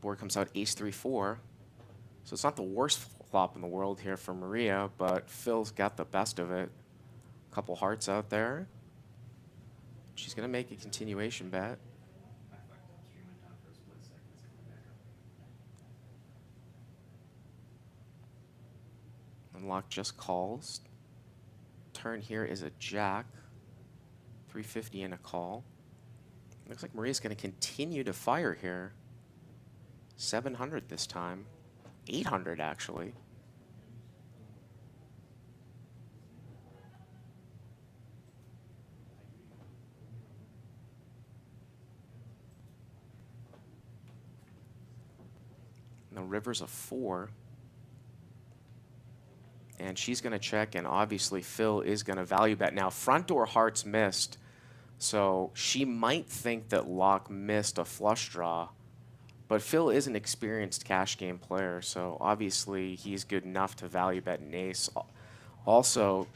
board comes out ace-3-4. So it's not the worst flop in the world here for Maria, but Phil's got the best of it. A couple hearts out there. She's going to make a continuation bet. And Laak just calls. Turn here is a jack. 350 and a call. Looks like Maria's going to continue to fire here. 700 this time. 800 actually. And the river's a 4. And she's going to check, and obviously Phil is going to value bet. Now, front door hearts missed, so she might think that Laak missed a flush draw. But Phil is an experienced cash game player, so obviously he's good enough to value bet an ace. Also,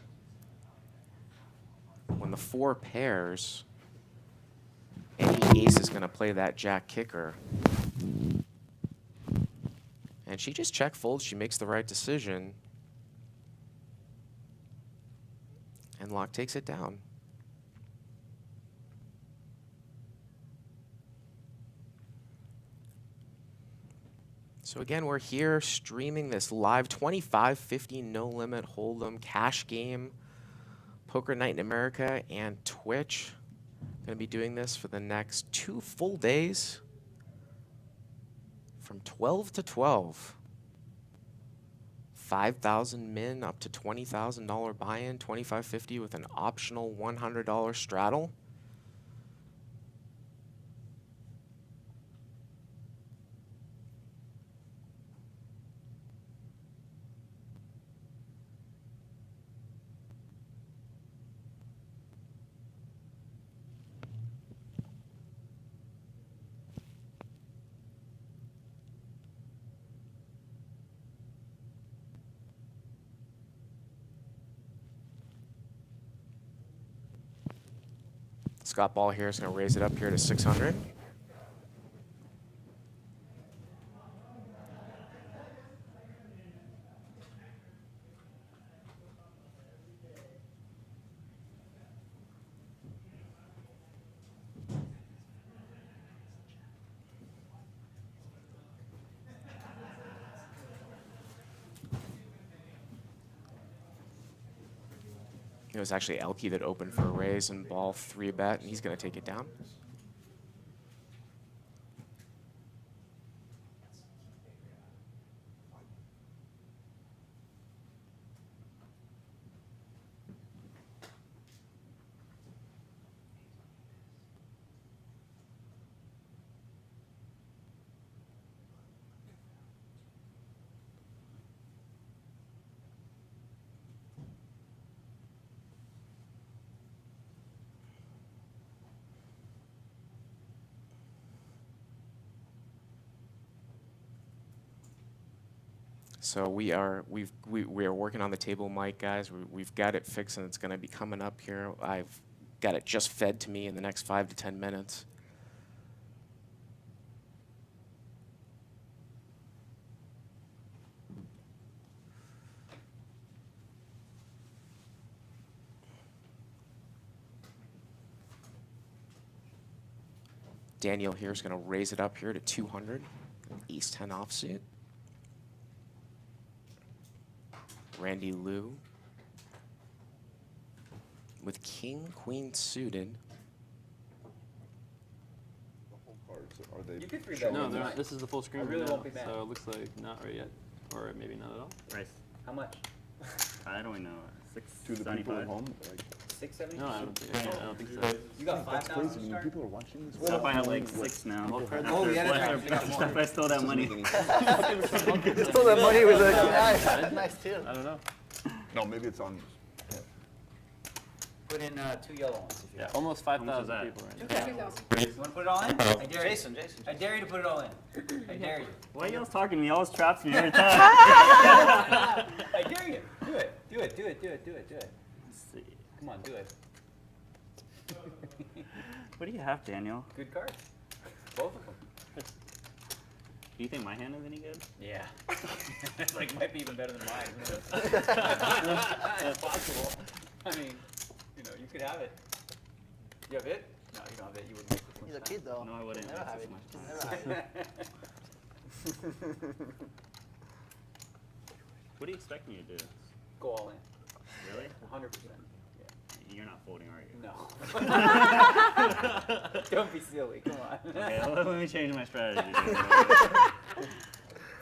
when the 4 pairs, any ace is going to play that jack kicker. And she just check folds. She makes the right decision. And Laak takes it down. So again, we're here streaming this live 25-50 no limit hold'em cash game, Poker Night in America and Twitch. Going to be doing this for the next 2 full days from 12 to 12. 5,000 min up to $20,000 buy-in, 25-50 with an optional $100 straddle. Scott Ball here is going to raise it up here to 600. It was actually Elke that opened for a raise and Ball 3-bet, and he's going to take it down. So we are working on the table mic, guys. We've got it fixed, and it's going to be coming up here. I've got it just fed to me in the next 5 to 10 minutes. Daniel here is going to raise it up here to 200. Ace 10 offsuit. Randy Liu with king, queen suited. The whole cards, are they? You could 3-bet. No, they're not. This is the full screen. I really now, won't be mad. So it looks like not right yet, or maybe not at all. Right. How much? I don't know. To the people at 675. home? Like, 670? No, I don't think so. You got that's 5,000 crazy. to I mean, start? people are watching this. Stuff I have like What? 6 now. Oh, After yeah, that's right. Flash, You got more. after I stole that money. Stole that money with a nice too. I don't know. No, maybe it's on. Put in 2 yellow ones. If you Yeah. Almost How much 5,000 is people right Okay. now. You want to put it all in? I dare you. Jason. I dare you to put it all in. I dare you. Why are you always talking to me? You always traps me every time. I dare you. Do it. Do it. Do it. Do it. Do it. Do it. Let's see. Come on, do it. What do you have, Daniel? Good cards. Both of them. Do you think my hand is any good? Yeah. Like, might be even better than mine. Who knows? It's possible. I mean, you know, you could have it. You have it? No, you don't have it. You wouldn't waste this much He's a time. kid though. No, I wouldn't. Never That's have just it. much Never have it. What are you expecting me to do? Go all in. Really? 100%. You're not folding, are you? No. Don't be silly. Come on. Okay, let me change my strategy.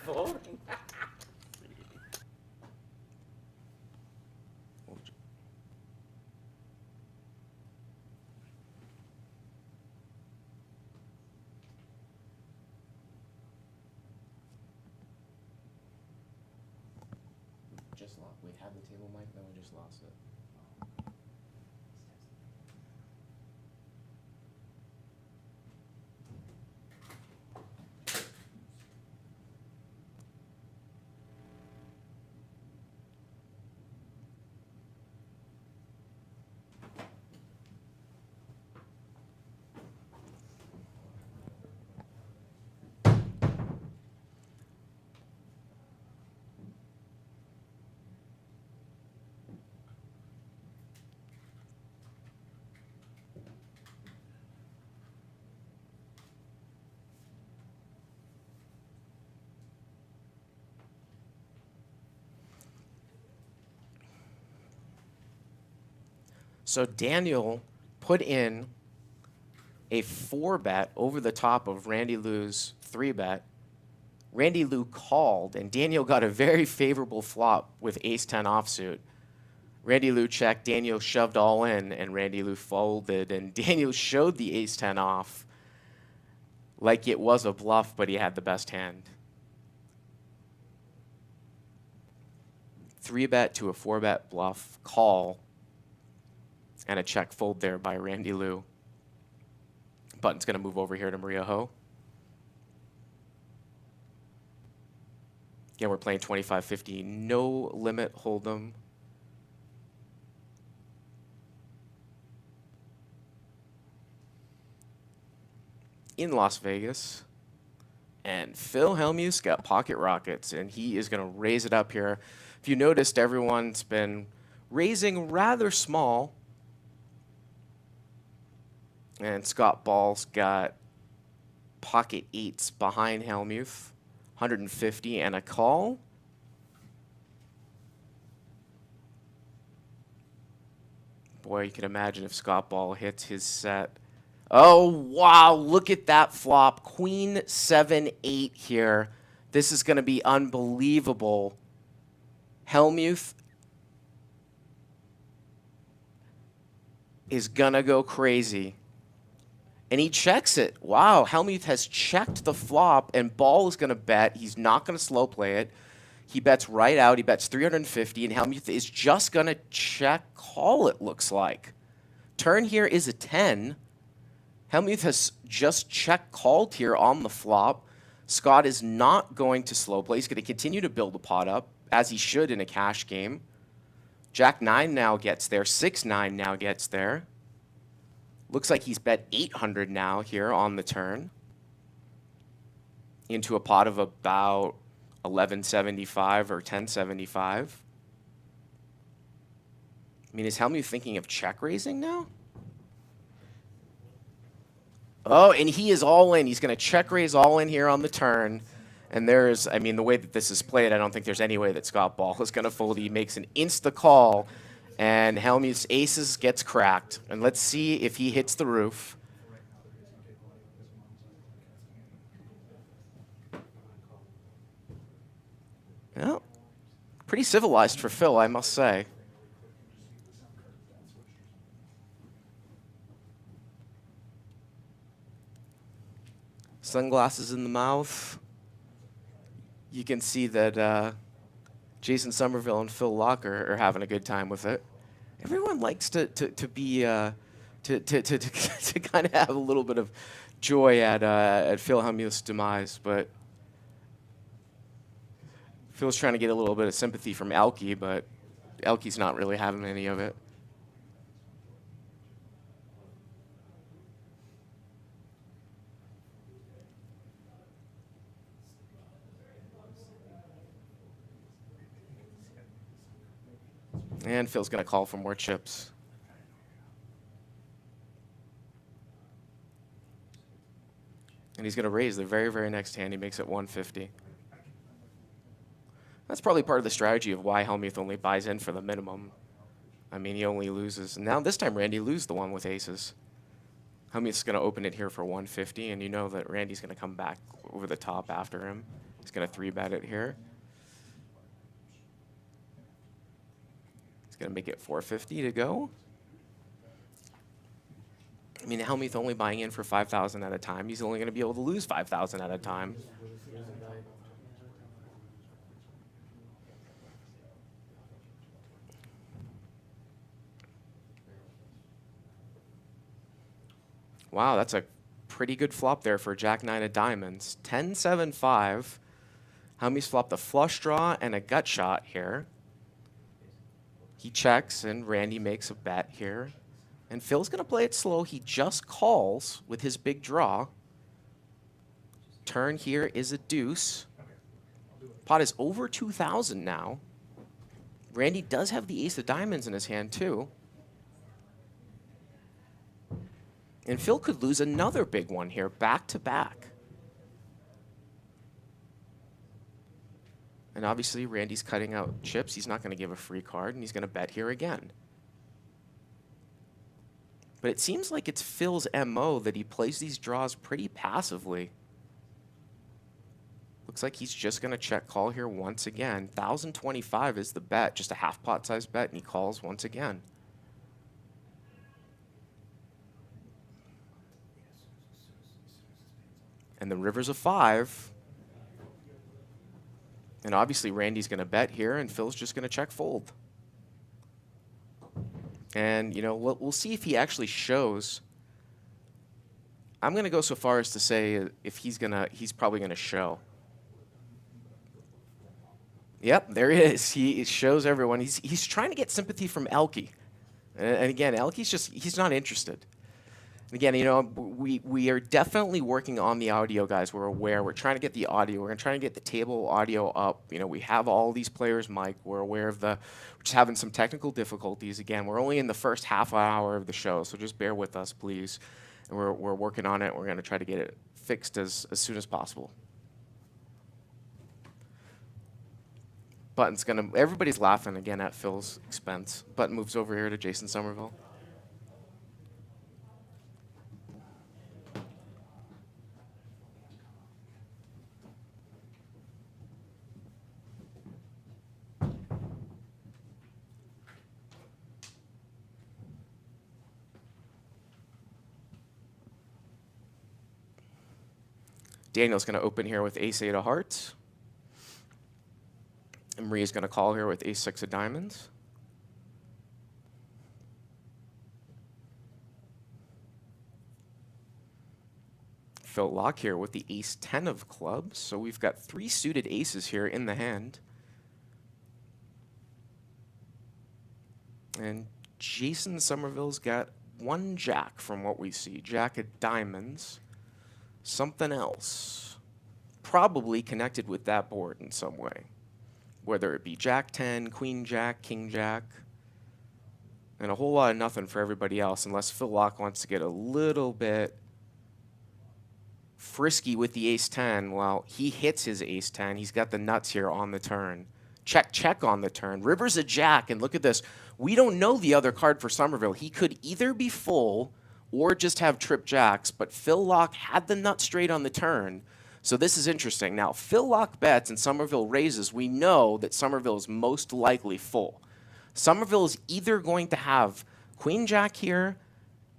Folding. Just lost. We had the table mic, then we just lost it. So Daniel put in a 4-bet over the top of Randy Lou's 3-bet. Randy Lou called, and Daniel got a very favorable flop with ace-10 offsuit. Randy Lou checked, Daniel shoved all in, and Randy Lou folded, and Daniel showed the ace-10 off like it was a bluff, but he had the best hand. 3-bet to a 4-bet bluff call, and a check fold there by Randy Lou. Button's going to move over here to Maria Ho. Again, we're playing 25-50, no limit hold'em. In Las Vegas. And Phil Hellmuth got pocket rockets, and he is going to raise it up here. If you noticed, everyone's been raising rather small. And Scott Ball's got pocket 8s behind Hellmuth, 150 and a call. Boy, you can imagine if Scott Ball hits his set. Oh, wow, look at that flop. Queen 7-8 here. This is going to be unbelievable. Hellmuth is going to go crazy. And he checks it. Wow, Hellmuth has checked the flop, and Ball is going to bet. He's not going to slow play it. He bets right out. He bets 350, and Hellmuth is just going to check call, it looks like. Turn here is a 10. Hellmuth has just check called here on the flop. Scott is not going to slow play. He's going to continue to build the pot up, as he should in a cash game. Jack 9 now gets there. 6-9 now gets there. Looks like he's bet 800 now here on the turn. Into a pot of about 1175 or 1075. I mean, is Hellmuth thinking of check raising now? Oh, and he is all in. He's going to check raise all in here on the turn. And there's, I mean, the way that this is played, I don't think there's any way that Scott Ball is going to fold. He makes an insta call, and Hellmuth's aces gets cracked. And let's see if he hits the roof. Well, pretty civilized for Phil, I must say. Sunglasses in the mouth. You can see that Jason Somerville and Phil Laak are having a good time with it. Everyone likes to be to kind of have a little bit of joy at Phil Hellmuth's demise, but Phil's trying to get a little bit of sympathy from Elke, but Elke's not really having any of it. And Phil's going to call for more chips. And he's going to raise the very, very next hand. He makes it 150. That's probably part of the strategy of why Hellmuth only buys in for the minimum. I mean, he only loses. Now this time Randy loses the one with aces. Hellmuth's going to open it here for 150, and you know that Randy's going to come back over the top after him. He's going to 3-bet it here. He's going to make it 450 to go. I mean, Hellmuth only buying in for 5,000 at a time. He's only going to be able to lose 5,000 at a time. Wow, that's a pretty good flop there for Jack-9 of diamonds. 10-7-5. Hellmuth's flopped a flush draw and a gut shot here. He checks, and Randy makes a bet here. And Phil's going to play it slow. He just calls with his big draw. Turn here is a deuce. Pot is over 2,000 now. Randy does have the ace of diamonds in his hand, too. And Phil could lose another big one here, back to back. And obviously, Randy's cutting out chips. He's not going to give a free card, and he's going to bet here again. But it seems like it's Phil's MO that he plays these draws pretty passively. Looks like he's just going to check call here once again. 1,025 is the bet, just a half pot size bet, and he calls once again. And the river's a 5. And obviously Randy's going to bet here, and Phil's just going to check fold. And, you know, we'll see if he actually shows. I'm going to go so far as to say if he's probably going to show. Yep, there he is. He shows everyone. He's trying to get sympathy from Elke. And again, Elke's he's not interested. Again, you know, we are definitely working on the audio, guys. We're aware. We're trying to get the audio. We're trying to get the table audio up. You know, we have all these players mic. We're aware of we're just having some technical difficulties. Again, we're only in the first half hour of the show, so just bear with us, please. And we're working on it. We're going to try to get it fixed as soon as possible. Button's going to, everybody's laughing again at Phil's expense. Button moves over here to Jason Somerville. Daniel's going to open here with ace-8 of hearts. And Maria's going to call here with ace-6 of diamonds. Phil Laak here with the ace-10 of clubs. So we've got 3 suited aces here in the hand. And Jason Somerville's got 1 jack from what we see. Jack of diamonds. Something else. Probably connected with that board in some way. Whether it be Jack 10, Queen Jack, King Jack. And a whole lot of nothing for everybody else unless Phil Laak wants to get a little bit frisky with the ace-10. Well, he hits his ace-10. He's got the nuts here on the turn. Check, check on the turn. River's a jack, and look at this. We don't know the other card for Somerville. He could either be full or just have trip jacks, but Phil Laak had the nut straight on the turn. So this is interesting. Now, Phil Laak bets and Somerville raises. We know that Somerville is most likely full. Somerville is either going to have Queen Jack here,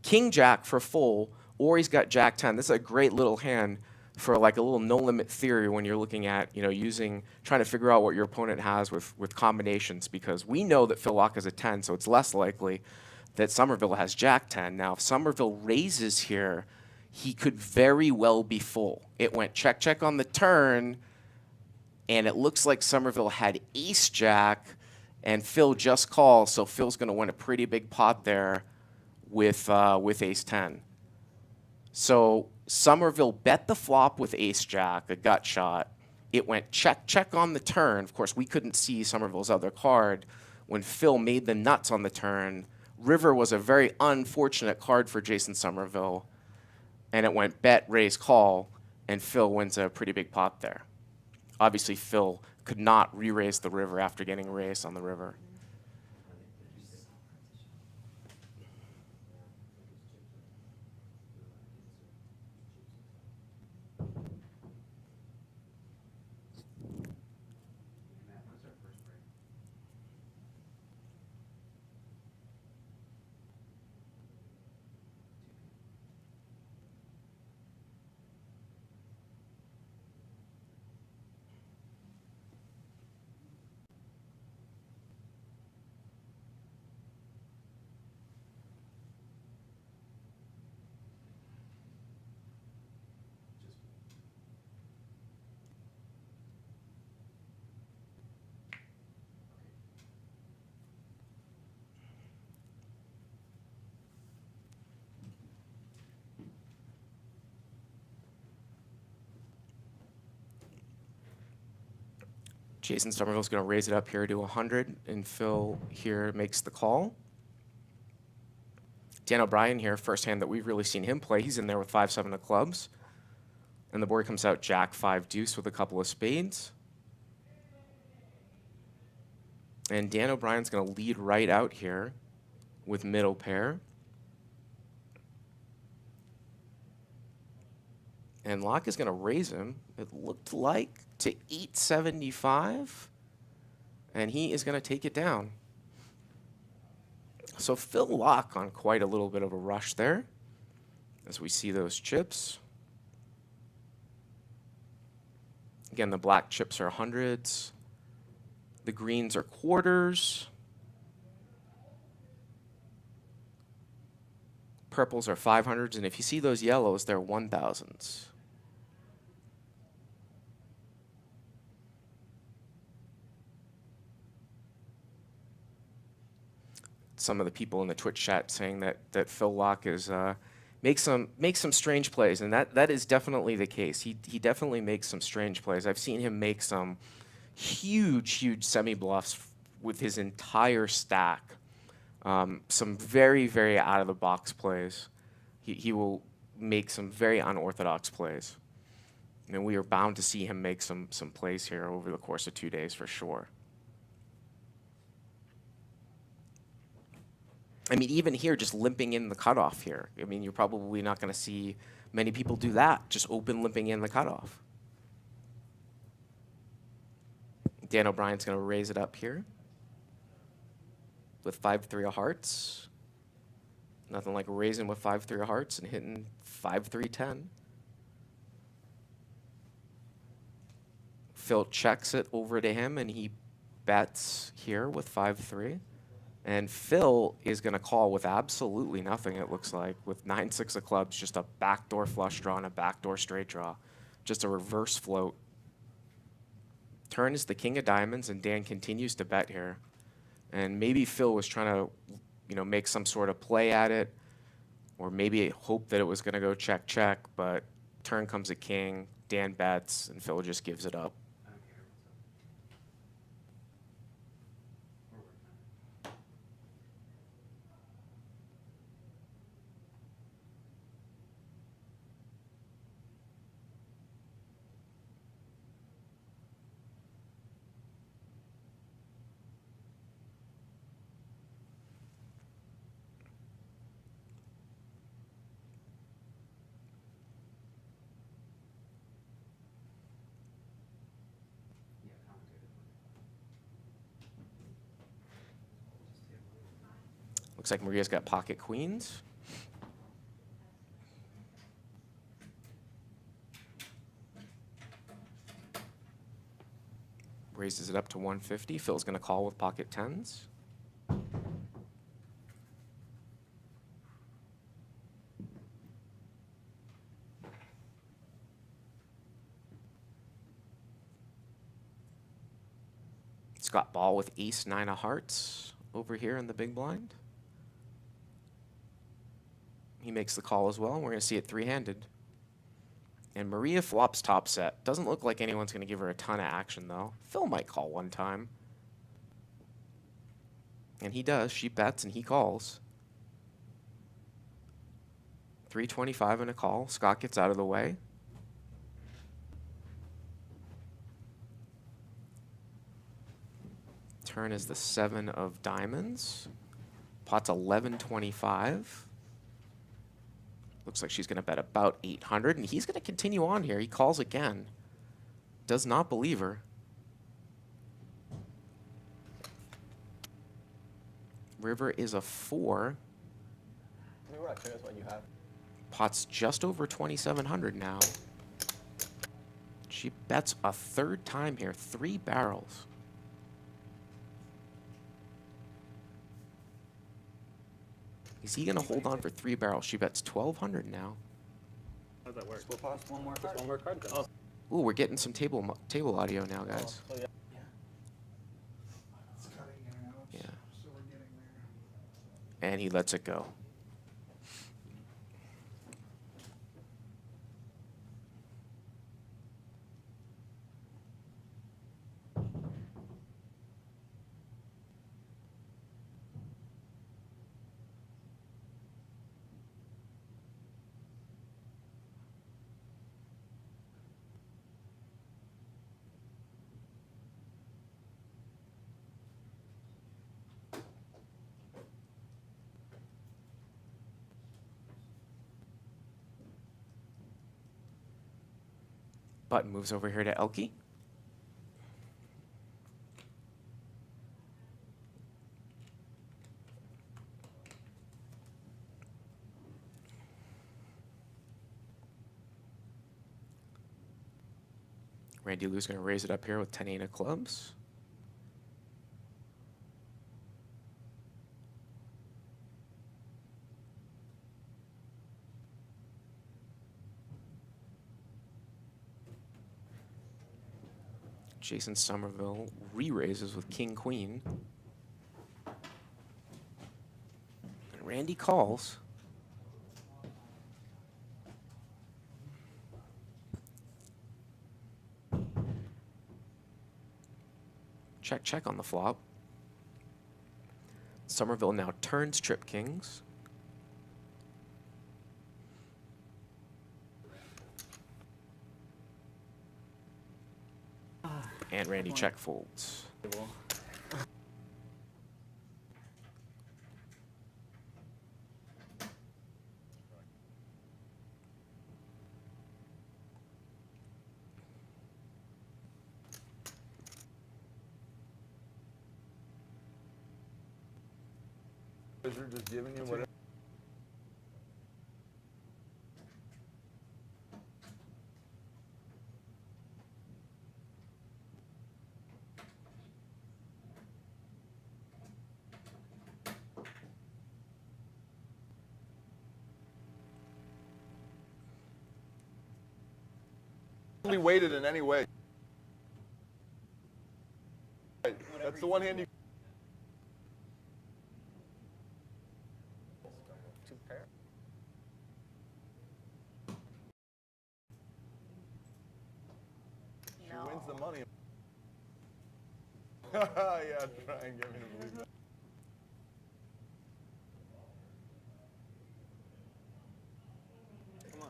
King Jack for full, or he's got Jack 10. This is a great little hand for like a little no-limit theory when you're looking at, you know, trying to figure out what your opponent has with combinations, because we know that Phil Laak has a 10, so it's less likely that Somerville has Jack 10. Now, if Somerville raises here, he could very well be full. It went check, check on the turn, and it looks like Somerville had ace jack, and Phil just calls, so Phil's going to win a pretty big pot there with ace 10. So Somerville bet the flop with ace jack, a gut shot. It went check, check on the turn. Of course, we couldn't see Somerville's other card. when Phil made the nuts on the turn, river was a very unfortunate card for Jason Somerville, and it went bet, raise, call, and Phil wins a pretty big pot there. Obviously, Phil could not re-raise the river after getting raised on the river. Jason Somerville's going to raise it up here to 100, and Phil here makes the call. Dan O'Brien here, first hand that we've really seen him play. He's in there with 5-7 of clubs. And the board comes out Jack 5 deuce with a couple of spades. And Dan O'Brien's going to lead right out here with middle pair. And Laak is going to raise him, it looked like, to 875. And he is going to take it down. So Phil Laak on quite a little bit of a rush there as we see those chips. Again, the black chips are hundreds. The greens are quarters. Purples are 500s. And if you see those yellows, they're 1000s. Some of the people in the Twitch chat saying that Phil Laak is makes some strange plays, and that is definitely the case. He definitely makes some strange plays. I've seen him make some huge semi bluffs with his entire stack. Some very out of the box plays. He will make some very unorthodox plays, and we are bound to see him make some plays here over the course of 2 days for sure. I mean, even here, just limping in the cutoff here. I mean, you're probably not going to see many people do that, just open limping in the cutoff. Dan O'Brien's going to raise it up here with 5-3 of hearts. Nothing like raising with 5-3 of hearts and hitting 5-3-10. Phil checks it over to him, and he bets here with 5-3. And Phil is going to call with absolutely nothing, it looks like, with 9-6 of clubs, just a backdoor flush draw and a backdoor straight draw. Just a reverse float. Turn is the king of diamonds, and Dan continues to bet here. And maybe Phil was trying to, make some sort of play at it, or maybe hope that it was going to go check, but turn comes a king, Dan bets, and Phil just gives it up. Looks like Maria's got pocket queens. Raises it up to 150. Phil's going to call with pocket tens. Scott Ball with ace-9 of hearts over here in the big blind. He makes the call as well, and we're going to see it three-handed. And Maria flops top set. Doesn't look like anyone's going to give her a ton of action, though. Phil might call one time. And he does. She bets and he calls. 325 and a call. Scott gets out of the way. Turn is the 7 of diamonds. Pot's 1125. Looks like she's going to bet about 800, and he's going to continue on here. He calls again. Does not believe her. River is a 4. We're not curious what you have. Pot's just over 2,700 now. She bets a third time here. 3 barrels. Is he going to hold on for 3 barrels? She bets 1,200 now. How does that work? Just one more card. One more card then. Ooh, we're getting some table audio now, guys. So, yeah. It's cutting in and out, Yeah. so we're getting there. And he lets it go. Button moves over here to Elke. Randy Lou's going to raise it up here with 10-8 of clubs. Jason Somerville re-raises with King Queen. And Randy calls. Check, check on the flop. Somerville now turns trip kings. And Randy check folds. Wizard just giving you whatever. Weighted in any way. Right. That's the one hand you. Two pair. She wins the money. Yeah, try and get me to believe that. Come on.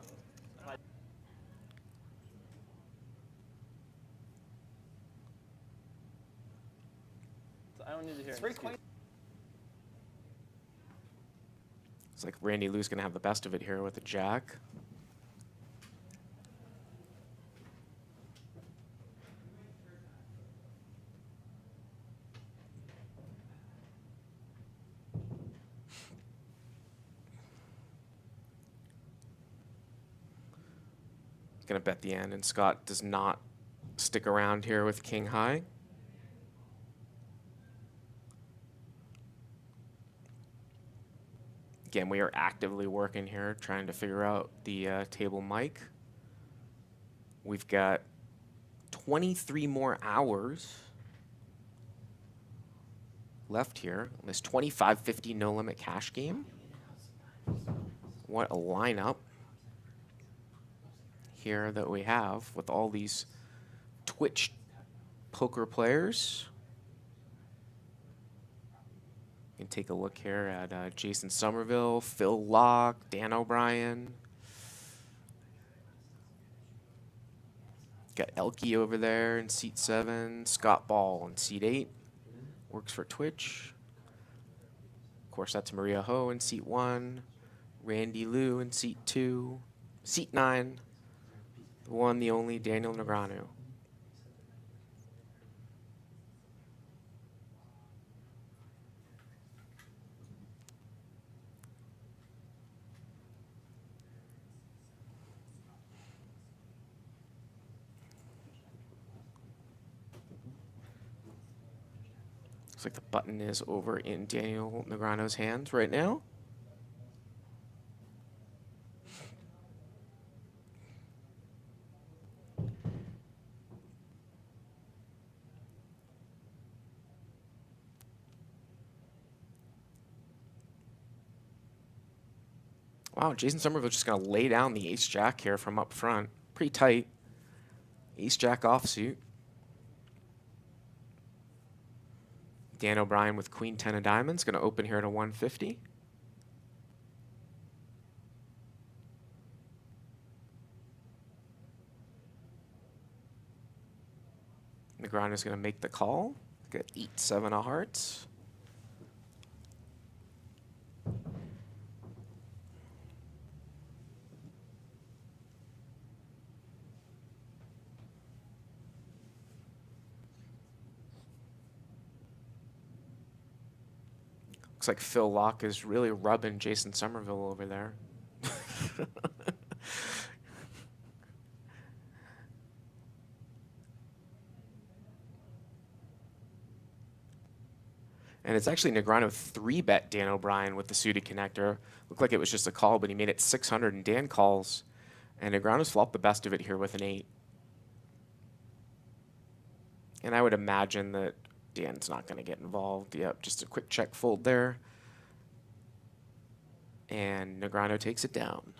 I don't need to hear Three an excuse. queens. It's like Randy Lou's going to have the best of it here with a jack. Going to bet the end, and Scott does not stick around here with king high. Again, we are actively working here, trying to figure out the table mic. We've got 23 more hours left here on this 25-50 no limit cash game. What a lineup here that we have with all these Twitch poker players. can take a look here at Jason Somerville, Phil Laak, Dan O'Brien. Got Elke over there in seat 7, Scott Ball in seat 8. Works for Twitch. Of course, that's Maria Ho in seat 1, Randy Liu in seat 2, seat 9, the one, the only Daniel Negreanu. Looks like the button is over in Daniel Negreanu's hands right now. Wow, Jason Somerville just going to lay down the ace-jack here from up front. Pretty tight. Ace-jack offsuit. Dan O'Brien with queen 10 of diamonds. Going to open here at a 150. Negreanu's going to make the call. Got 8-7 of hearts. Looks like Phil Laak is really rubbing Jason Somerville over there. And it's actually Negreanu 3-bet Dan O'Brien with the suited connector. Looked like it was just a call, but he made it 600 and Dan calls. And Negreanu's flopped the best of it here with an 8. And I would imagine that Dan's not going to get involved. Yep, just a quick check fold there. And Negreanu takes it down.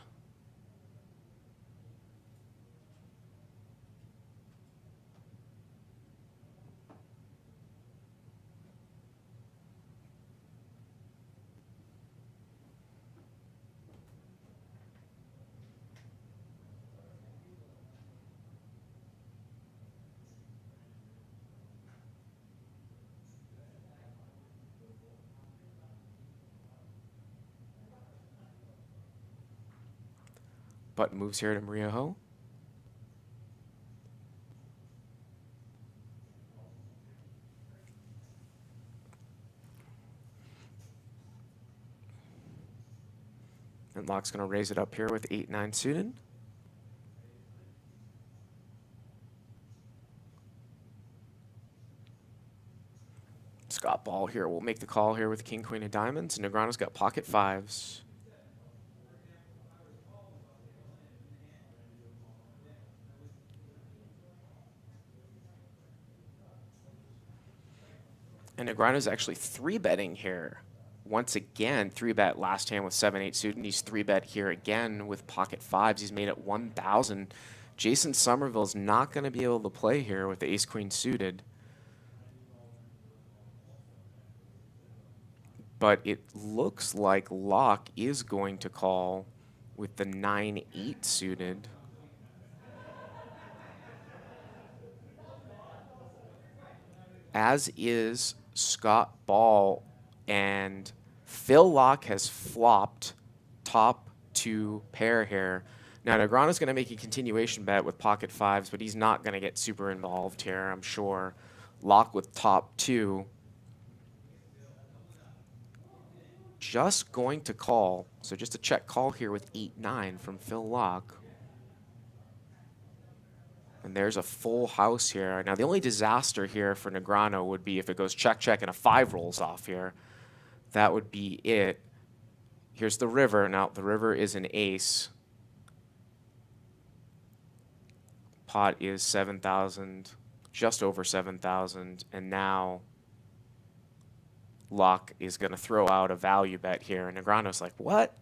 Button moves here to Maria Ho. And Laak's going to raise it up here with 8-9 suited. Scott Ball here will make the call here with king, queen of diamonds. And Negreanu's got pocket 5s. And Negreanu's actually 3-betting here. Once again, 3-bet last hand with 7-8 suited, and he's 3-bet here again with pocket 5s. He's made it 1,000. Jason Somerville's not going to be able to play here with the ace-queen suited. But it looks like Laak is going to call with the 9-8 suited. As is Scott Ball, and Phil Laak has flopped top 2 pair here. Now Negreanu's going to make a continuation bet with pocket 5s, but he's not going to get super involved here, I'm sure. Laak with top 2. Just going to call. So just a check call here with 8-9 from Phil Laak. And there's a full house here. Now, the only disaster here for Negreanu would be if it goes check, check, and a 5 rolls off here. That would be it. Here's the river. Now, the river is an ace. Pot is 7,000, just over 7,000. And now Laak is going to throw out a value bet here. And Negreanu's like, what?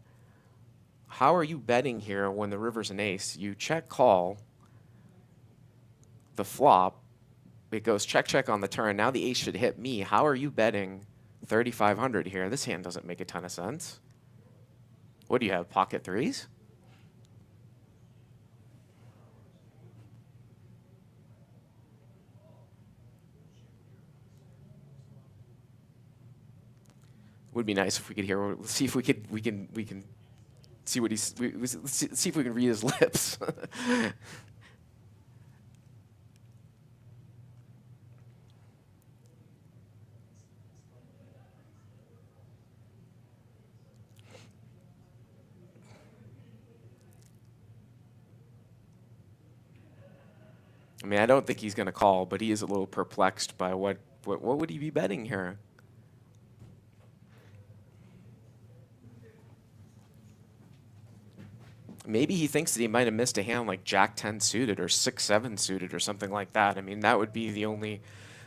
How are you betting here when the river's an ace? You check call the flop. It goes check, check on the turn. Now the ace should hit me. How are you betting 3,500 here. This hand doesn't make a ton of sense. What do you have, pocket threes? Would be nice if we could hear. Let's see if we can see what let's see if we can read his lips. I mean, I don't think he's going to call, but he is a little perplexed by what would he be betting here? Maybe he thinks that he might have missed a hand like Jack-10 suited or 6-7 suited or something like that. I mean, that would be the only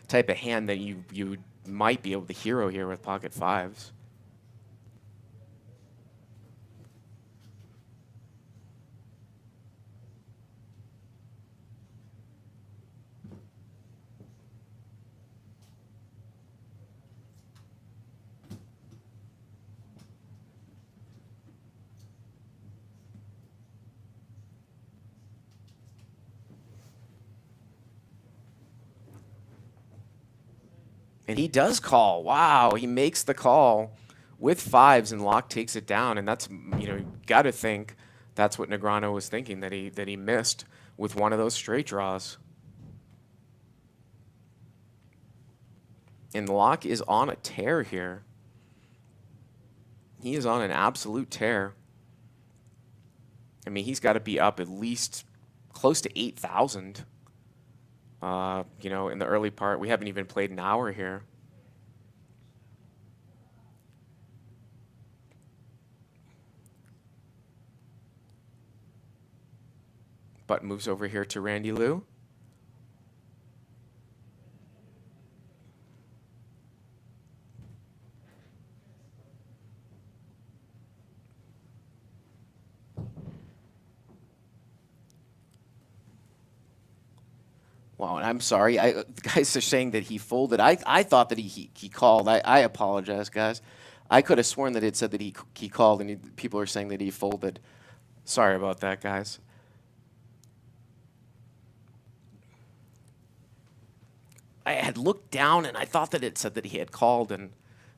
type of hand that you might be able to hero here with pocket fives. And he does call. Wow, he makes the call with fives, and Laak takes it down. And that's, you got to think that's what Negreanu was thinking, that he missed with one of those straight draws. And Laak is on a tear here. He is on an absolute tear. I mean, he's got to be up at least close to 8,000. In the early part. We haven't even played an hour here. Button moves over here to Randy Liu. Wow, and I'm sorry. The guys are saying that he folded. I thought that he called. I apologize, guys. I could have sworn that it said that he called, and people are saying that he folded. Sorry about that, guys. I had looked down, and I thought that it said that he had called and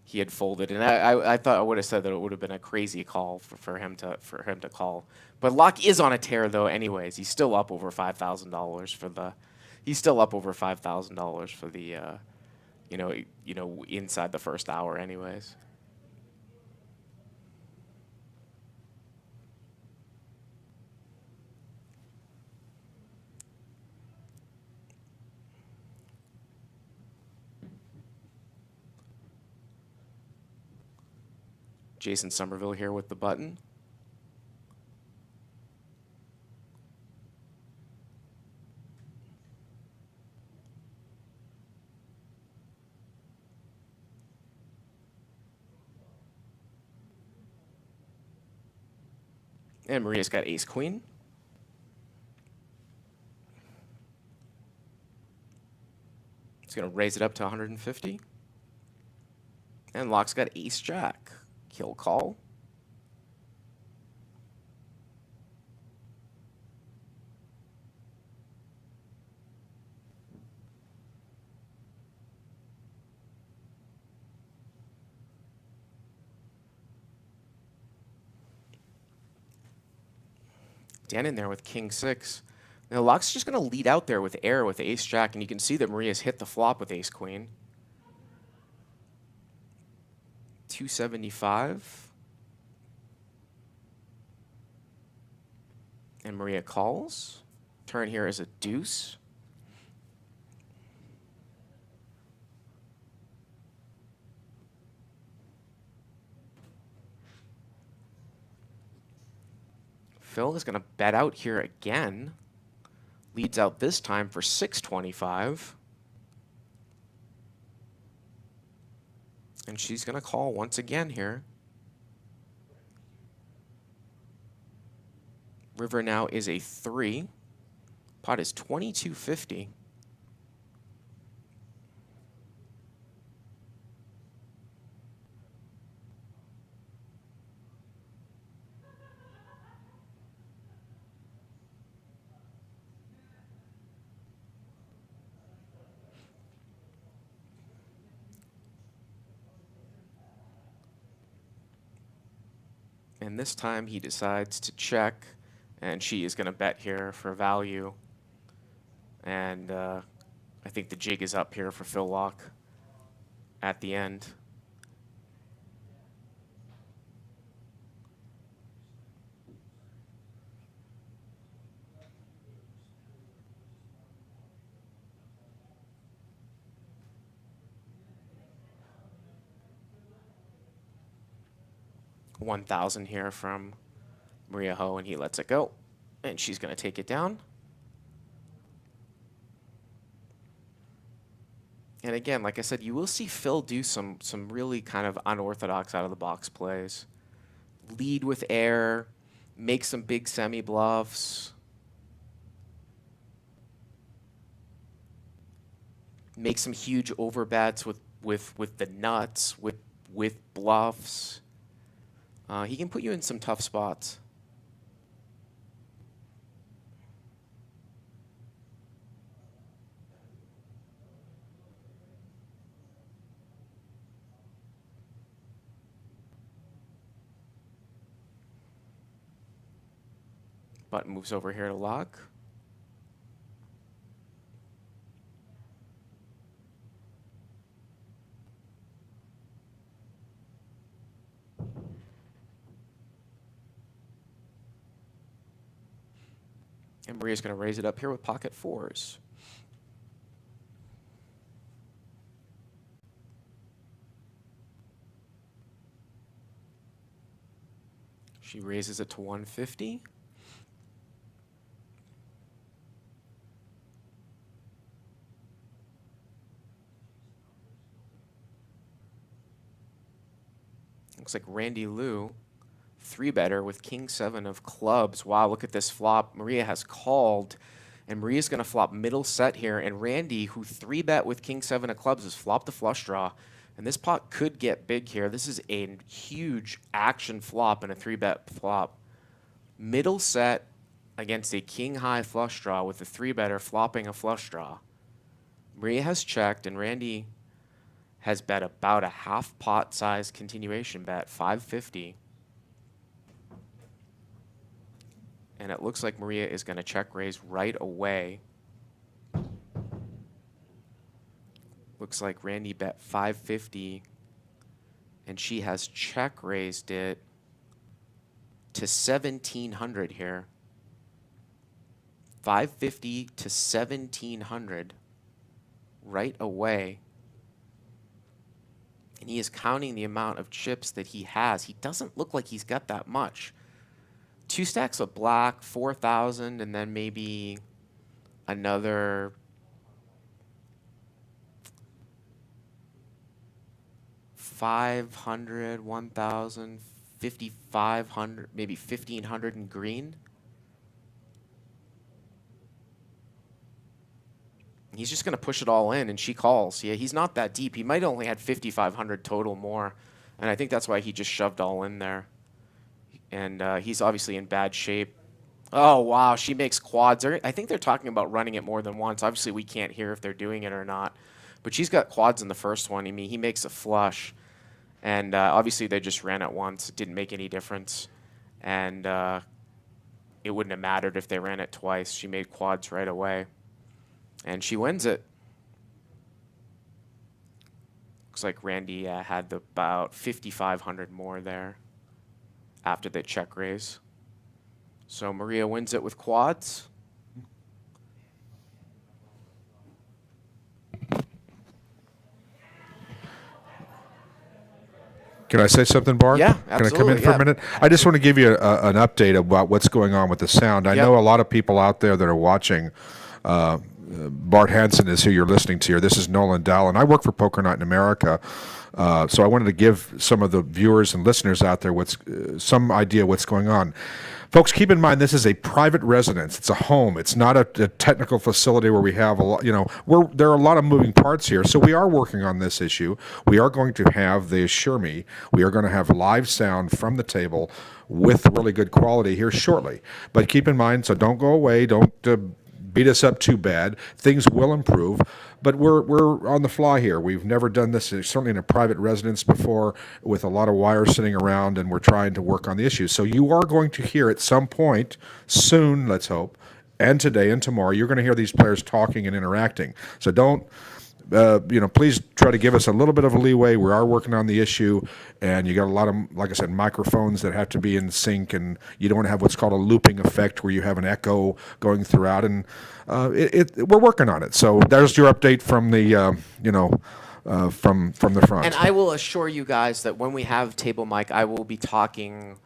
he had folded, and I thought I would have said that it would have been a crazy call for him to call. But Laak is on a tear though. Anyways, he's still up over $5,000 for the. He's still up over $5,000 for the, inside the first hour, anyways. Jason Somerville here with the button. And Maria's got ace-queen. It's going to raise it up to 150. And Laak's got ace-jack. Kill call. Dan in there with king six. Now Laak's just going to lead out there with air with ace jack, and you can see that Maria's hit the flop with ace queen. 275. And Maria calls. Turn here is a deuce. Phil is going to bet out here again. Leads out this time for 625. And she's going to call once again here. River now is a 3. Pot is 2250. 50. . And this time he decides to check, and she is going to bet here for value. And I think the jig is up here for Phil Laak at the end. $1,000 here from Maria Ho, and he lets it go. And she's going to take it down. And again, like I said, you will see Phil do some really kind of unorthodox out-of-the-box plays. Lead with air, make some big semi-bluffs. Make some huge overbets with the nuts, with bluffs. He can put you in some tough spots. Button moves over here to Laak. And Maria's going to raise it up here with pocket fours. She raises it to 150. Looks like Randy Liu, 3-better with king 7 of clubs. Wow, look at this flop. Maria has called, and Maria's going to flop middle set here. And Randy, who 3-bet with king 7 of clubs, has flopped the flush draw. And this pot could get big here. This is a huge action flop and a 3-bet flop. Middle set against a king-high flush draw with a 3-better flopping a flush draw. Maria has checked, and Randy has bet about a half pot size continuation bet, 550. And it looks like Maria is going to check raise right away. Looks like Randy bet 550, and she has check raised it to 1,700 here. 550 to 1,700 right away. And he is counting the amount of chips that he has. He doesn't look like he's got that much. 2 stacks of black, 4,000, and then maybe another 500, 1,000, 5,500, maybe 1,500 in green. He's just going to push it all in, and she calls. Yeah, he's not that deep. He might only had 5,500 total more, and I think that's why he just shoved all in there. And he's obviously in bad shape. Oh, wow, she makes quads. I think they're talking about running it more than once. Obviously, we can't hear if they're doing it or not. But she's got quads in the first one. I mean, he makes a flush. And obviously, they just ran it once. It didn't make any difference. And it wouldn't have mattered if they ran it twice. She made quads right away. And she wins it. Looks like Randy had about 5,500 more there after the check raise. So Maria wins it with quads. Can I say something, Bart? Yeah, Can I come in absolutely, for yeah. a minute? I just want to give you an update about what's going on with the sound. I Yep. know a lot of people out there that are watching. Bart Hansen is who you're listening to here. This is Nolan Dallin. I work for Poker Night in America, so I wanted to give some of the viewers and listeners out there some idea what's going on. Folks, keep in mind this is a private residence. It's a home. It's not a technical facility where we have a lot. There are a lot of moving parts here. So we are working on this issue. We are going to have, they assure me, we are going to have live sound from the table with really good quality here shortly. But keep in mind, so don't go away. Don't beat us up too bad. Things will improve. but we're on the fly here. We've never done this, certainly in a private residence before, with a lot of wires sitting around, and we're trying to work on the issues. So you are going to hear at some point soon, let's hope, and today and tomorrow, you're going to hear these players talking and interacting. So don't, please try to give us a little bit of a leeway. We are working on the issue, and you got a lot of, like I said, microphones that have to be in sync, and you don't want to have what's called a looping effect where you have an echo going throughout, and we're working on it. So there's your update from the, from the front. And I will assure you guys that when we have table mic, I will be talking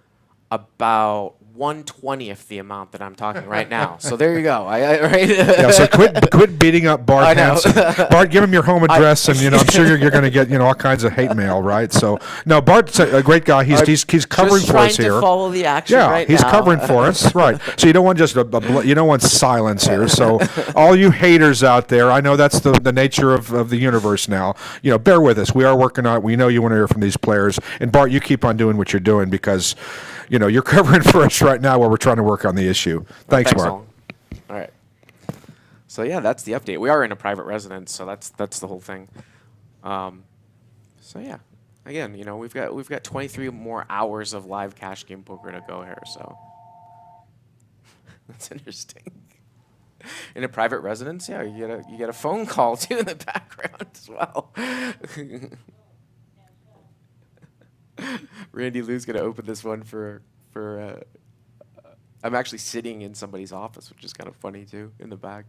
about 1/20th the amount that I'm talking right now. So there you go. Right? Yeah, so quit beating up Bart I know. Hansen. Bart, give him your home address, and I'm sure you're going to get all kinds of hate mail, right? So no, Bart's a great guy. He's covering Just for trying us to here. follow the action Yeah, right he's now. covering for us, right? So you don't want just you don't want silence here. So all you haters out there, I know that's the nature of the universe now. Bear with us. We are working on it. We know you want to hear from these players, and Bart, you keep on doing what you're doing because you're covering for us right now while we're trying to work on the issue. Thanks, Bart. All right. So yeah, that's the update. We are in a private residence, so that's the whole thing. So yeah, again, we've got 23 more hours of live cash game poker to go here. So that's interesting. In a private residence, yeah, you get a phone call too in the background as well. Randy Lou's gonna open this one for. I'm actually sitting in somebody's office, which is kind of funny too in the back.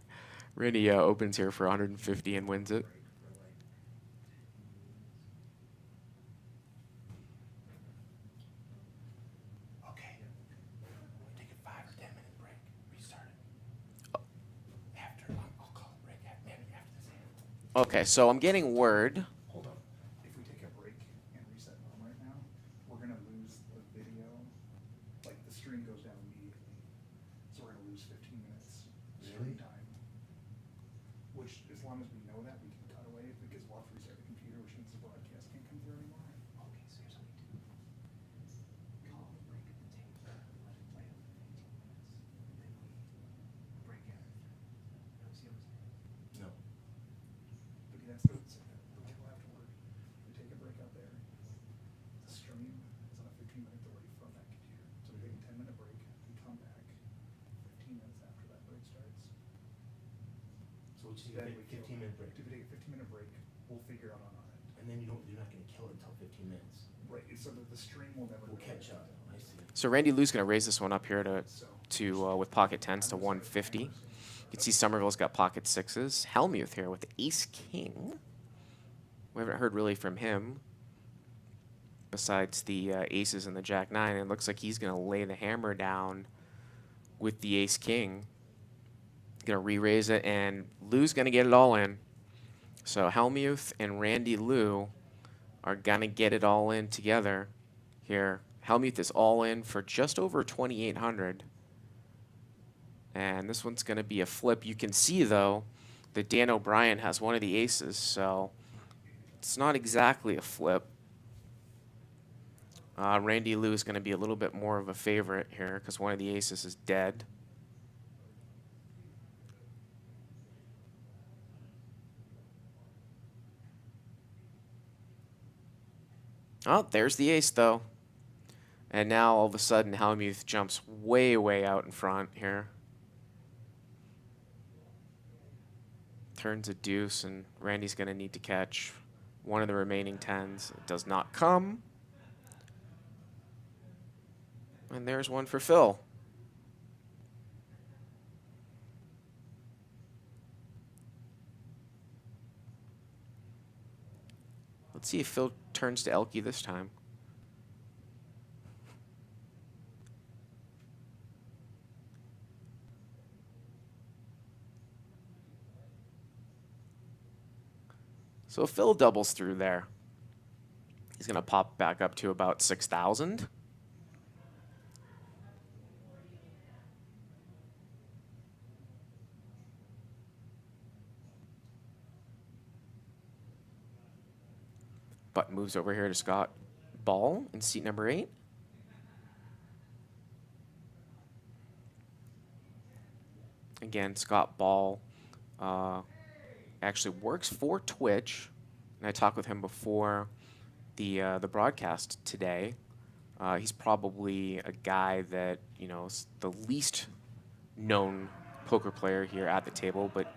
Randy opens here for 150 and wins it. Okay. Take a 5 or 10 minute break. Restart it. After I'll call a break maybe after this hand. Okay, so I'm getting word. Hold on. If we take a break and reset home right now, we're gonna lose the video. Like the stream goes down immediately. So we're gonna lose 15 minutes stream time. Which, as long as we know that, we can cut away because we'll have to reset the computer, which means the broadcast can't come through anymore. Okay, so here's what we do. Call a break at the table. Let it play out for 15 minutes. Then we break out. No, see what I'm saying? No. But that's the deal afterward. We take a break out there. The stream is on a 15-minute delay from that computer. So we take a 10-minute break, we come back 15 minutes after that break starts. So we just take a 15-minute break. If we take a 15-minute break, we'll figure out on our end. And then you're not going to kill it until 15 minutes. Right, so that the stream will never. We'll catch up. I see. So Randy Lou's gonna raise this one up here to with pocket tens to 150. You can see Somerville's got pocket sixes. Hellmuth here with ace king. We haven't heard really from him besides the aces and the jack nine. It looks like he's gonna lay the hammer down with the ace king. Gonna re-raise it, and Lou's gonna get it all in. So Hellmuth and Randy Lou are gonna get it all in together here. Hellmuth is all in for just over 2,800. And this one's gonna be a flip. You can see though that Dan O'Brien has one of the aces, so it's not exactly a flip. Randy Lou is gonna be a little bit more of a favorite here because one of the aces is dead. Oh, there's the ace, though. And now, all of a sudden, Hellmuth jumps way, way out in front here. Turns a deuce, and Randy's going to need to catch one of the remaining tens. It does not come. And there's one for Phil. Let's see if Phil turns to Elke this time. So Phil doubles through there. He's going to pop back up to about 6,000. Button moves over here to Scott Ball in seat number 8. Again, Scott Ball actually works for Twitch, and I talked with him before the broadcast today. He's probably a guy that, you know, is the least known poker player here at the table, but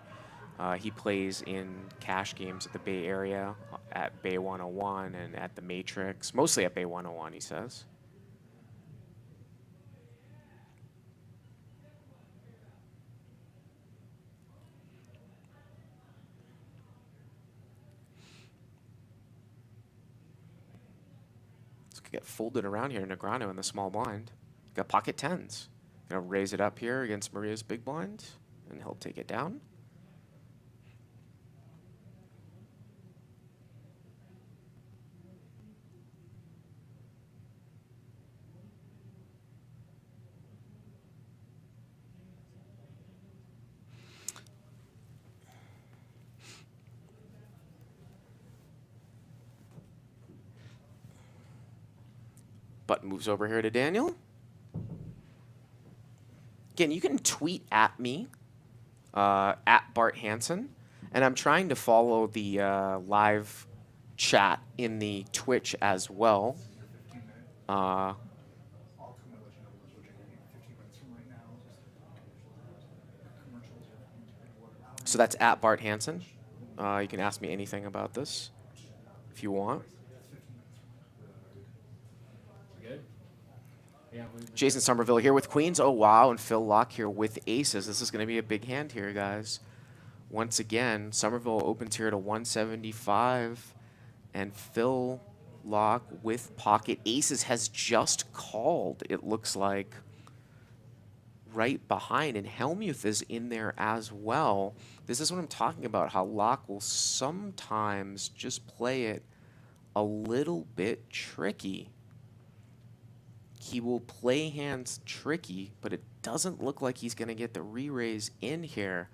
he plays in cash games at the Bay Area, at Bay 101 and at the Matrix, mostly at Bay 101, he says. This could get folded around here, Negreanu in the small blind. Got pocket tens. Gonna raise it up here against Maria's big blind, and he'll take it down. Button moves over here to Daniel. Again, you can tweet at me, at Bart Hansen, and I'm trying to follow the live chat in the Twitch as well. I'll come and let you know what's what you're getting 15 minutes from right now. Commercials are coming. So that's at Bart Hansen. You can ask me anything about this if you want. Good? Yeah, Jason Somerville here with queens. Oh, wow. And Phil Laak here with aces. This is going to be a big hand here, guys. Once again, Somerville opens here to 175. And Phil Laak with pocket aces has just called, it looks like, right behind. And Hellmuth is in there as well. This is what I'm talking about, how Laak will sometimes just play it a little bit tricky. He will play hands tricky, but it doesn't look like he's going to get the re-raise in here.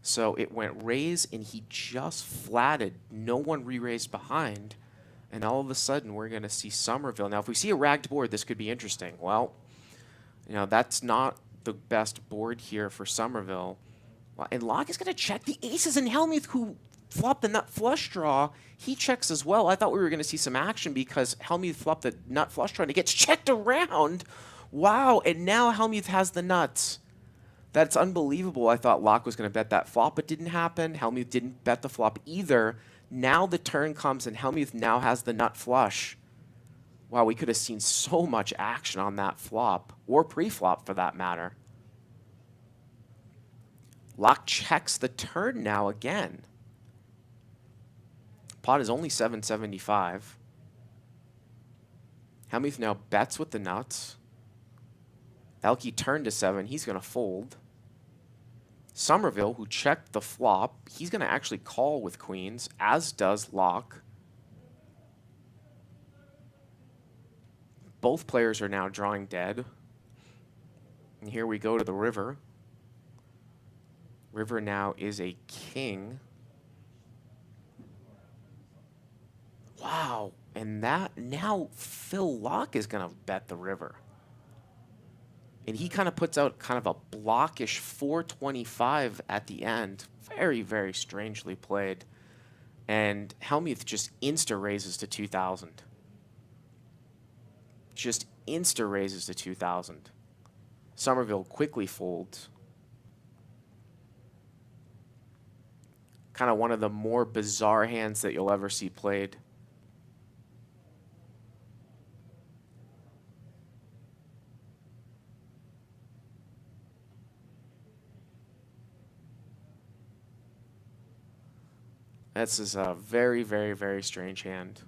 So it went raise, and he just flatted. No one re-raised behind. And all of a sudden, we're going to see Somerville. Now, if we see a ragged board, this could be interesting. Well, you know, that's not the best board here for Somerville. And Laak is going to check the aces, and Hellmuth, who flopped the nut flush draw, he checks as well. I thought we were going to see some action because Hellmuth flopped the nut flush draw, and it gets checked around. Wow, and now Hellmuth has the nuts. That's unbelievable. I thought Laak was going to bet that flop. It didn't happen. Hellmuth didn't bet the flop either. Now the turn comes, and Hellmuth now has the nut flush. Wow, we could have seen so much action on that flop, or pre-flop for that matter. Laak checks the turn now again. Pot is only 775. Hellmuth now bets with the nuts. Elke turned to 7. He's going to fold. Somerville, who checked the flop, he's going to actually call with queens, as does Laak. Both players are now drawing dead. And here we go to the river. River now is a king. Wow. And that now Phil Laak is going to bet the river. And he kind of puts out kind of a blockish 425 at the end. Very, very strangely played. And Hellmuth just insta-raises to 2,000. Just insta-raises to 2,000. Somerville quickly folds. Kind of one of the more bizarre hands that you'll ever see played. This is a very, very, very strange hand.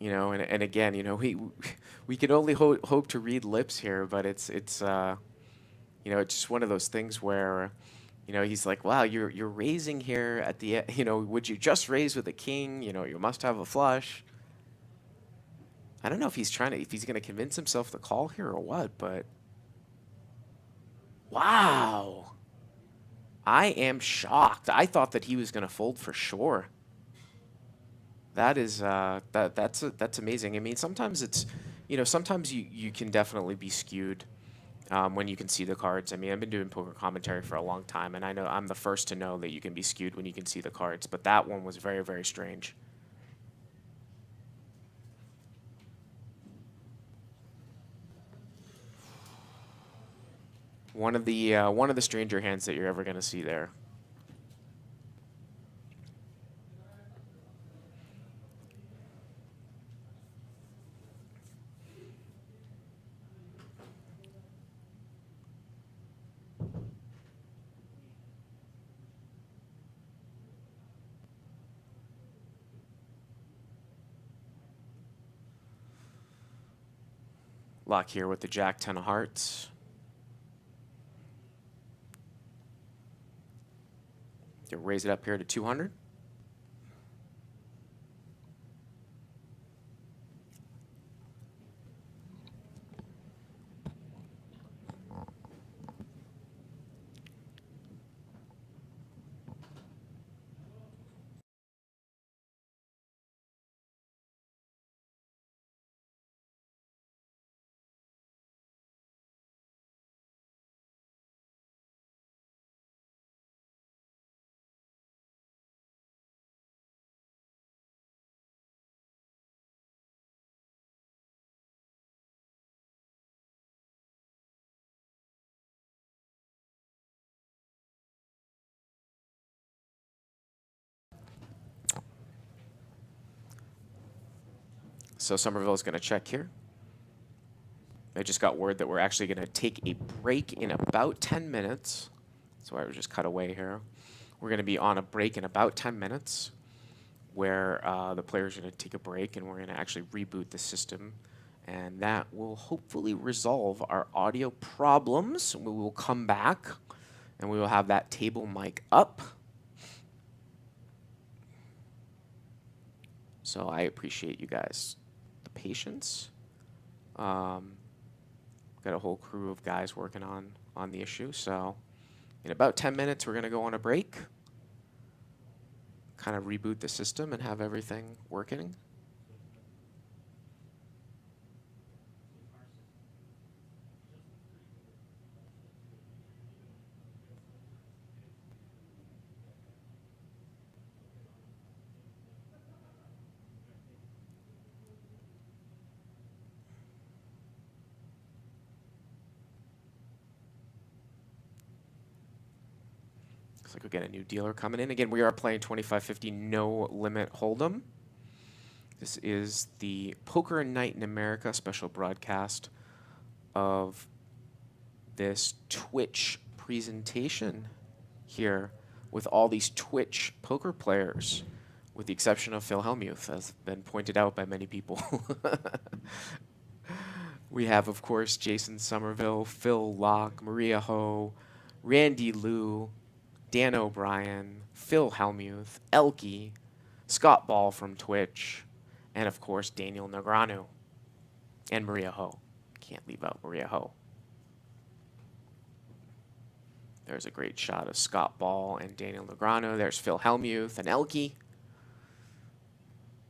You know, and again, you know, we can only hope to read lips here, but it's you know, it's just one of those things where, you know, he's like, wow, you're raising here at the, you know, would you just raise with a king? You know, you must have a flush. I don't know if he's going to convince himself to call here or what, but wow. I am shocked. I thought that he was going to fold for sure. That is that's amazing. I mean, sometimes it's, sometimes you can definitely be skewed when you can see the cards. I mean, I've been doing poker commentary for a long time, and I know I'm the first to know that you can be skewed when you can see the cards. But that one was very, very strange. One of the stranger hands that you're ever going to see there. Laak here with the Jack 10 of hearts. To raise it up here to 200. So Somerville is going to check here. I just got word that we're actually going to take a break in about 10 minutes. That's why we just cut away here. We're going to be on a break in about 10 minutes where the players are going to take a break and we're going to actually reboot the system. And that will hopefully resolve our audio problems. We will come back and we will have that table mic up. So I appreciate you guys, the patience. Got a whole crew of guys working on the issue. So in about 10 minutes, we're going to go on a break, kind of reboot the system and have everything working. Looks like we get a new dealer coming in. Again, we are playing 2550 no limit hold'em. This is the Poker Night in America special broadcast of this Twitch presentation here with all these Twitch poker players, with the exception of Phil Hellmuth, as been pointed out by many people. We have, of course, Jason Somerville, Phil Laak, Maria Ho, Randy Liu, Dan O'Brien, Phil Hellmuth, Elke, Scott Ball from Twitch, and of course Daniel Negreanu and Maria Ho. Can't leave out Maria Ho. There's a great shot of Scott Ball and Daniel Negreanu. There's Phil Hellmuth and Elke.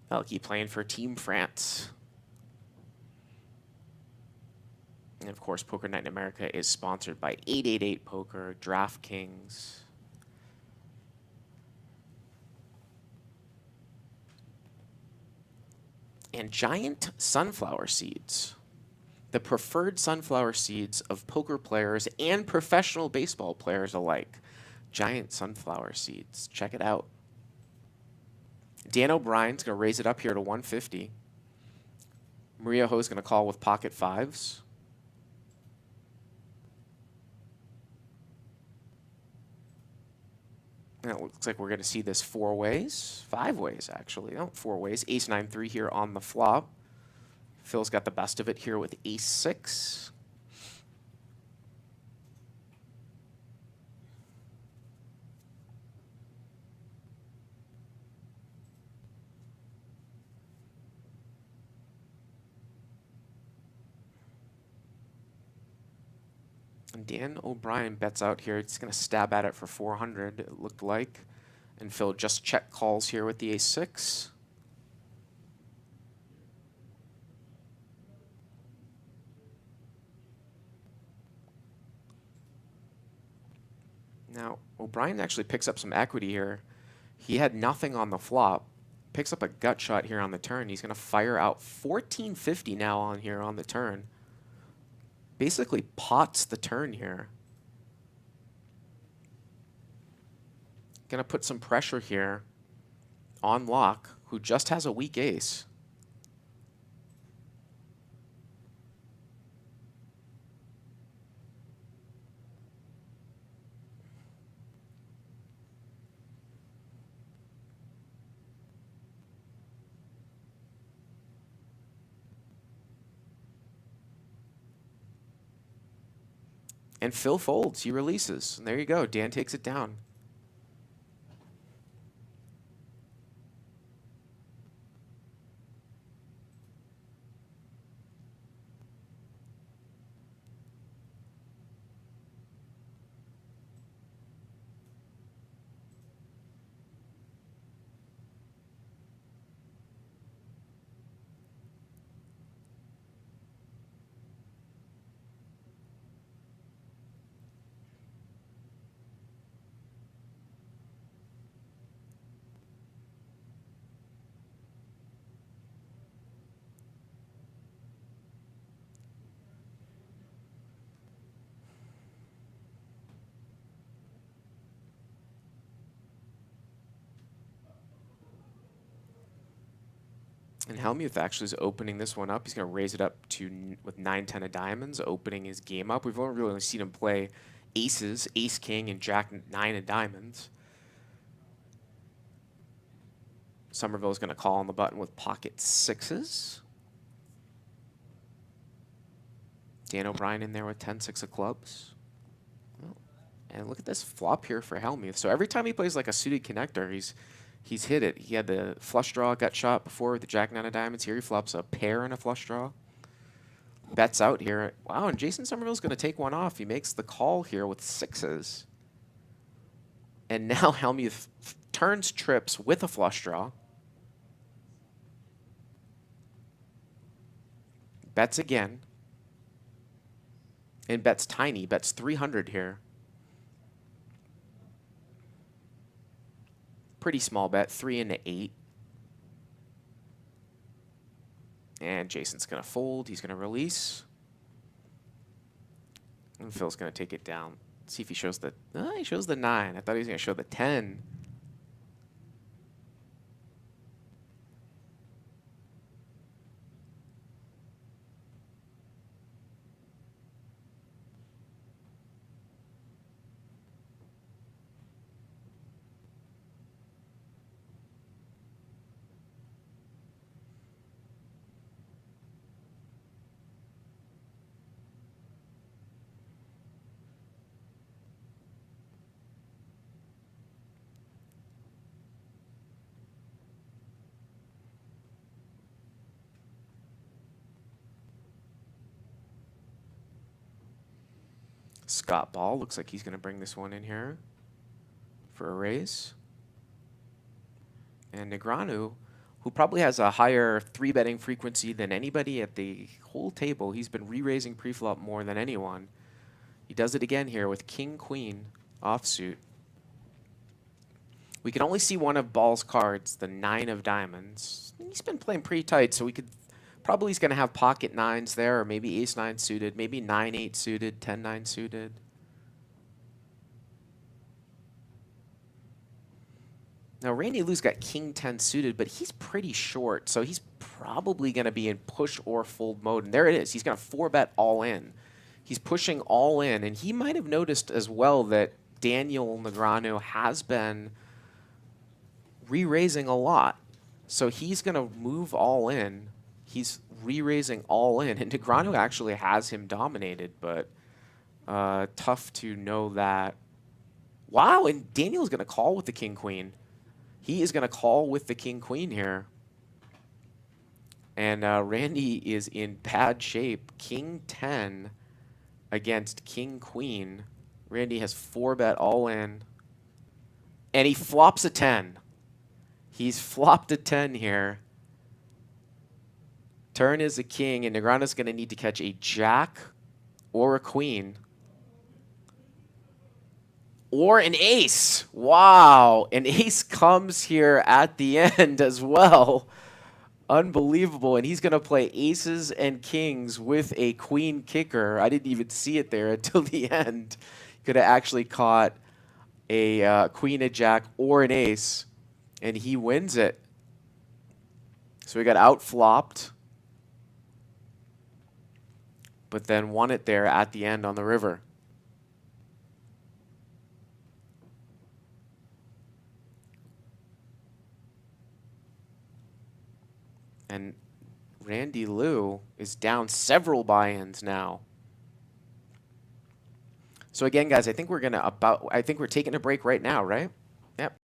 Elke playing for Team France. And of course, Poker Night in America is sponsored by 888 Poker, DraftKings, and Giant Sunflower Seeds, the preferred sunflower seeds of poker players and professional baseball players alike. Giant Sunflower Seeds. Check it out. Dan O'Brien's going to raise it up here to 150. Maria Ho's going to call with pocket fives. And it looks like we're going to see this 4 ways, 5 ways actually. No, 4 ways. Ace 9-3 here on the flop. Phil's got the best of it here with Ace 6. And Dan O'Brien bets out here. He's going to stab at it for 400, it looked like. And Phil just check calls here with the ace-6. Now, O'Brien actually picks up some equity here. He had nothing on the flop. Picks up a gut shot here on the turn. He's going to fire out 1450 now on here on the turn. Basically pots the turn here. Going to put some pressure here on Laak, who just has a weak ace. And Phil folds. He releases. And there you go. Dan takes it down. And Hellmuth actually is opening this one up. He's going to raise it up to with 9-10 of diamonds, opening his game up. We've only really seen him play aces, ace-king, and jack-9 of diamonds. Somerville's going to call on the button with pocket sixes. Dan O'Brien in there with 10-6 of clubs. Well, and look at this flop here for Hellmuth. So every time he plays like a suited connector, he's hit it. He had the flush draw gut shot before with the jack-9 of diamonds. Here he flops a pair and a flush draw. Bets out here. Wow, and Jason Somerville's going to take one off. He makes the call here with sixes. And now Hellmuth turns trips with a flush draw. Bets again. And bets tiny. Bets 300 here. Pretty small bet. 3 into 8. And Jason's going to fold. He's going to release. And Phil's going to take it down. See if he shows the... he shows the 9. I thought he was going to show the 10. Scott Ball looks like he's going to bring this one in here for a raise. And Negreanu, who probably has a higher 3-betting frequency than anybody at the whole table. He's been re-raising preflop more than anyone. He does it again here with King-Queen offsuit. We can only see one of Ball's cards, the 9 of diamonds. He's been playing pretty tight, so we could... Probably he's going to have pocket 9s there, or maybe ace-9 suited, maybe 9-8 suited, 10-9 suited. Now, Randy Lou's got king-10 suited, but he's pretty short, so he's probably going to be in push or fold mode. And there it is. He's going to 4-bet all in. He's pushing all in, and he might have noticed as well that Daniel Negreanu has been re-raising a lot. So he's going to move all in. He's re-raising all in, and Negreanu actually has him dominated, but tough to know that. Wow, and Daniel's going to call with the king-queen. He is going to call with the king-queen here. And Randy is in bad shape. King-10 against king queen. Randy has 4-bet all in. And he flops a 10. He's flopped a 10 here. Turn is a king, and Negreanu's going to need to catch a jack or a queen. Or an ace. Wow. An ace comes here at the end as well. Unbelievable. And he's going to play aces and kings with a queen kicker. I didn't even see it there until the end. Could have actually caught a queen, a jack, or an ace. And he wins it. So we got outflopped. But then won it there at the end on the river. And Randy Liu is down several buy-ins now. So again, guys, I think we're taking a break right now, right? Yep.